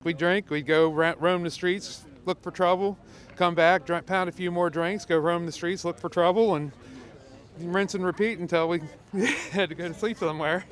We'd drink, we'd go roam the streets, look for trouble, come back, pound a few more drinks, go roam the streets, look for trouble, and rinse and repeat until we had to go to sleep somewhere.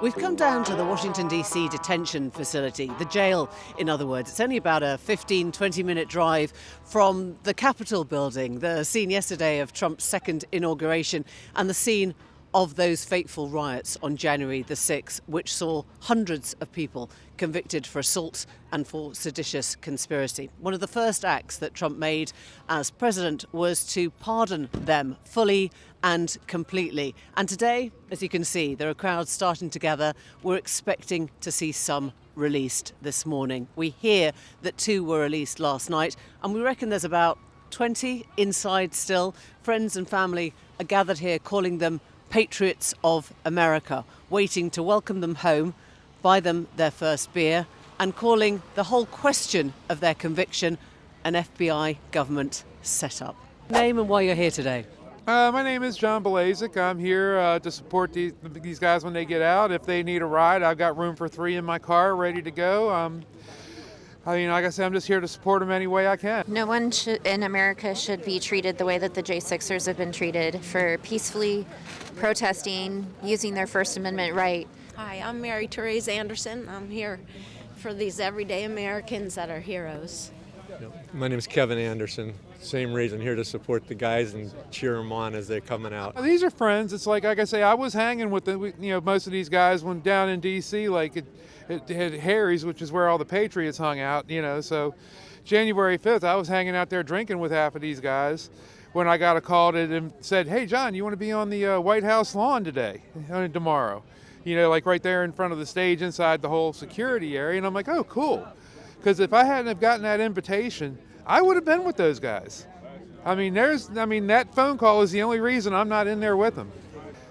We've come down to the Washington, D.C. detention facility, the jail, in other words. It's only about a 15-20 minute drive from the Capitol building, the scene yesterday of Trump's second inauguration, and the scene of those fateful riots on January the 6th, which saw hundreds of people convicted for assault and for seditious conspiracy. One of the first acts that Trump made as president was to pardon them fully and completely. And today, as you can see, there are crowds starting to gather. We're expecting to see some released this morning. We hear that 2 were released last night, and we reckon there's about 20 inside still. Friends and family are gathered here, calling them patriots of America, waiting to welcome them home, buy them their first beer, and calling the whole question of their conviction an FBI government setup. Name and why you're here today. My name is John Belazic. I'm here to support these guys when they get out. If they need a ride, I've got room for 3 in my car ready to go. Like I said, I'm just here to support them any way I can. No one in America should be treated the way that the J6ers have been treated for peacefully protesting, using their First Amendment right. Hi, I'm Mary Therese Anderson. I'm here for these everyday Americans that are heroes. My name is Kevin Anderson. Same reason, here to support the guys and cheer them on as they're coming out. These are friends. It's like I say, I was hanging with most of these guys when down in D.C. It had Harry's, which is where all the Patriots hung out, so January 5th, I was hanging out there drinking with half of these guys when I got a call that said, hey, John, you want to be on the White House lawn tomorrow? Right there in front of the stage inside the whole security area. And I'm like, oh, cool. Because if I hadn't have gotten that invitation, I would have been with those guys. That phone call is the only reason I'm not in there with them.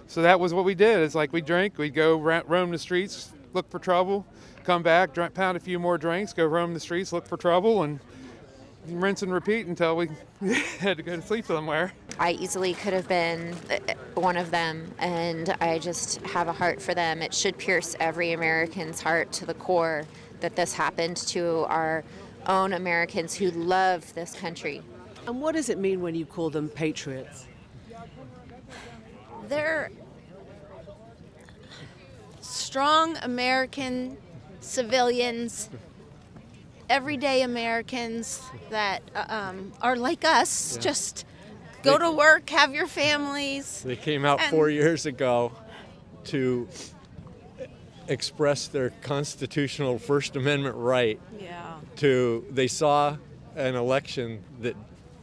So that was what we did. It's like we'd drink, we'd go roam the streets, look for trouble, come back, pound a few more drinks, go roam the streets, look for trouble, and rinse and repeat until we had to go to sleep somewhere. I easily could have been one of them, and I just have a heart for them. It should pierce every American's heart to the core that this happened to our own Americans who love this country. And what does it mean when you call them patriots? They're strong American civilians, everyday Americans that are like us, just go to work, have your families. They came out 4 years ago to express their constitutional First Amendment right. Yeah. They saw an election that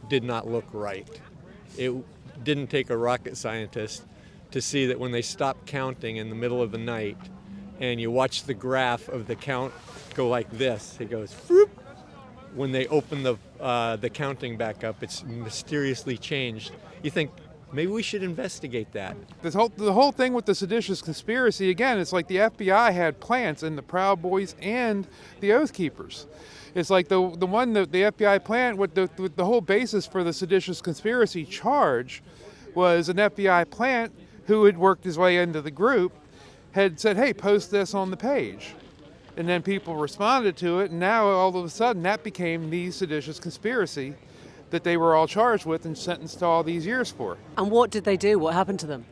did not look right. It didn't take a rocket scientist to see that when they stopped counting in the middle of the night and you watch the graph of the count go like this, it goes whoop. When they open the counting back up, it's mysteriously changed. You think, maybe we should investigate that. The whole thing with the seditious conspiracy, again, it's like the FBI had plants in the Proud Boys and the Oath Keepers. It's like the one that the FBI plant with the whole basis for the seditious conspiracy charge was an FBI plant who had worked his way into the group, had said, hey, post this on the page. And then people responded to it, and now all of a sudden that became the seditious conspiracy that they were all charged with and sentenced to all these years for. And what did they do? What happened to them?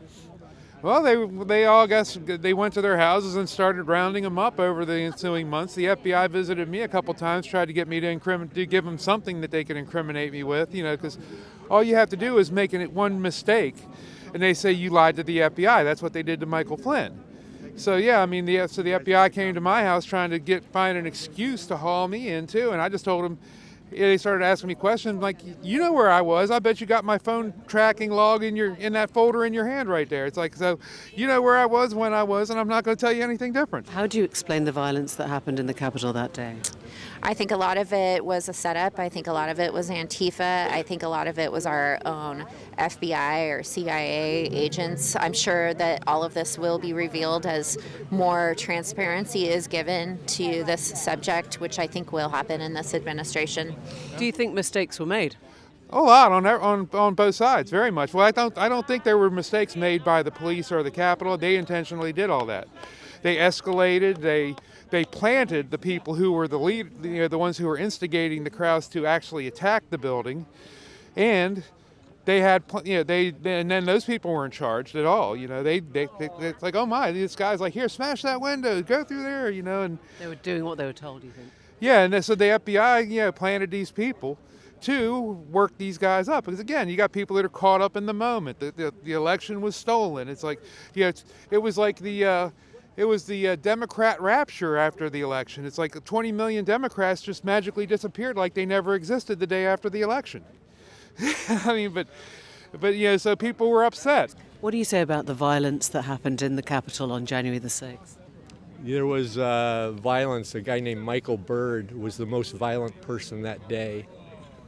Well, they all they went to their houses and started rounding them up over the ensuing months. The FBI visited me a couple times, tried to get me to give them something that they could incriminate me with, because all you have to do is make one mistake, and they say you lied to the FBI. That's what they did to Michael Flynn. So yeah, the FBI came to my house trying to find an excuse to haul me into, and I just told them. They started asking me questions like, you know where I was. I bet you got my phone tracking log in that folder in your hand right there. It's like, so you know where I was when I was, and I'm not going to tell you anything different. How do you explain the violence that happened in the Capitol that day? I think a lot of it was a setup. I think a lot of it was Antifa. I think a lot of it was our own FBI or CIA agents. I'm sure that all of this will be revealed as more transparency is given to this subject, which I think will happen in this administration. Do you think mistakes were made? A lot on both sides, very much. Well, I don't think there were mistakes made by the police or the Capitol. They intentionally did all that. They escalated. They planted the people who were the lead, the ones who were instigating the crowds to actually attack the building, and they had, and then those people weren't charged at all. It's like, oh my, this guy's like, here, smash that window, go through there, and They were doing what they were told, you think? yeah, and so the FBI, planted these people to work these guys up, because again, you got people that are caught up in the moment. The election was stolen. It's like, it was like the Democrat rapture after the election. It's like 20 million Democrats just magically disappeared, like they never existed the day after the election. I mean, but so people were upset. What do you say about the violence that happened in the Capitol on January the 6th? There was violence. A guy named Michael Byrd was the most violent person that day.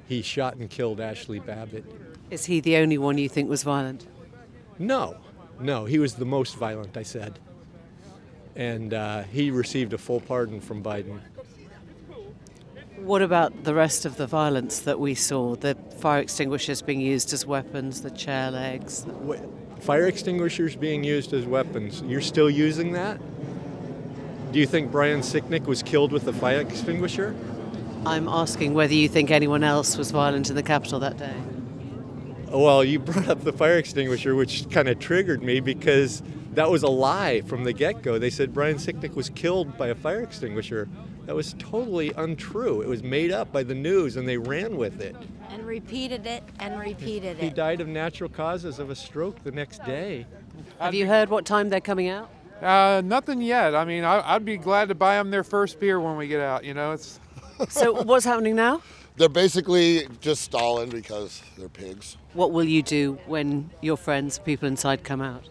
He shot and killed Ashley Babbitt. Is he the only one you think was violent? No, he was the most violent, I said. And he received a full pardon from Biden. What about the rest of the violence that we saw? The fire extinguishers being used as weapons, the chair legs? Fire extinguishers being used as weapons. You're still using that? Do you think Brian Sicknick was killed with a fire extinguisher? I'm asking whether you think anyone else was violent in the Capitol that day. Well, you brought up the fire extinguisher, which kind of triggered me because that was a lie from the get-go. They said Brian Sicknick was killed by a fire extinguisher. That was totally untrue. It was made up by the news, and they ran with it. And repeated it and repeated He it. died of natural causes of a stroke the next day. Have you heard what time they're coming out? Nothing yet. I mean, I'd be glad to buy them their first beer when we get out. It's. So what's happening now? They're basically just stalling because they're pigs. What will you do when your friends, people inside, come out?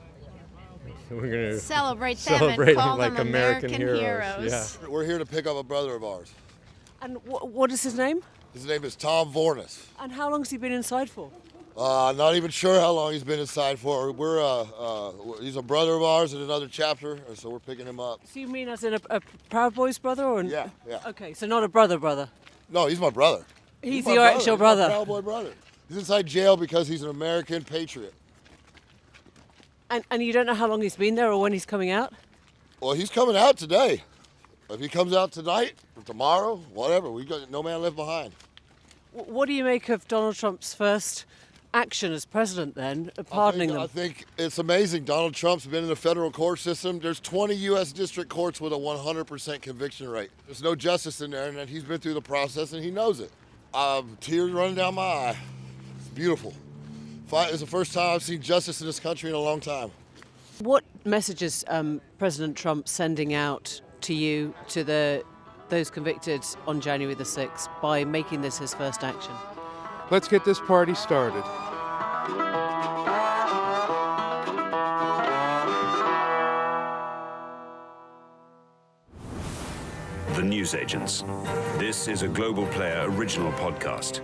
We're going to Celebrate them celebrate and them call like them American American heroes. heroes. We're here to pick up a brother of ours. And what is his name? His name is Tom Vornis. And how long has he been inside for? Not even sure how long he's been inside for. He's a brother of ours in another chapter, and so we're picking him up. So you mean as in a Proud Boys brother? Or Yeah. Okay, so not a brother. No, he's my brother. He's my your actual He's my brother. Proud Boy brother. He's inside jail because he's an American patriot. And you don't know how long he's been there or when he's coming out? Well, he's coming out today. If he comes out tonight or tomorrow, whatever, we got no man left behind. What do you make of Donald Trump's first action as president then, pardoning them? I think it's amazing. Donald Trump's been in the federal court system. There's 20 U.S. district courts with a 100% conviction rate. There's no justice in there, and he's been through the process, and he knows it. Tears running down my eye. It's beautiful. It's the first time I've seen justice in this country in a long time. What message is President Trump sending out to you, to those convicted on January the 6th, by making this his first action? Let's get this party started. The Newsagents. This is a Global Player original podcast.